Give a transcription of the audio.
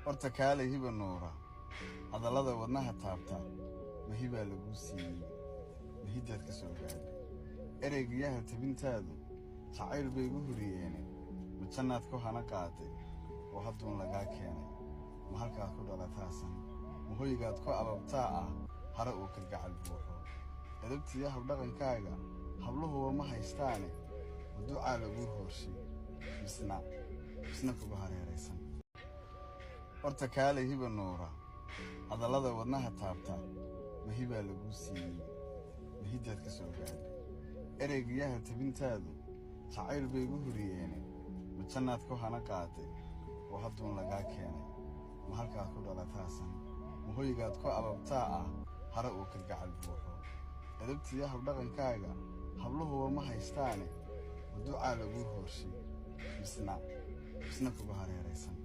horta kaale hiba nuura hadallada wadnaha taabta mahibaa lagu siiyey mahidaad ka soo gaadhay ereygayaha tabintaadu jacayl bay igu huriyeene ma jannaad ku hana qaaday oo hadduun lagaa keenay ma halkaad ku dhalataasan ma hoygaad ku ababtaa ah hare uu ka gacal buuxo edabtiya habdhaqankaaga habluhuba ma haystaane ma ducaa laguu hoorshay misna kuga hareeraysan horta kaale hiba nuura hadallada wadnaha taabta mahibaa lagu siiyey mahidaad ka soo gaadhay ereygayaha tabintaadu jacayl bay igu huriyeene ma jannaad ku hana qaaday oo hadduun lagaa keenay ma halkaad ku dhalataasan ma hoygaad ku ababtaa ah hare uu ka gacal buuxo edabtiya habdhaqankaaga habluhuba ma haystaane ma ducaa laguu hoorshay misna kuga hareeraysan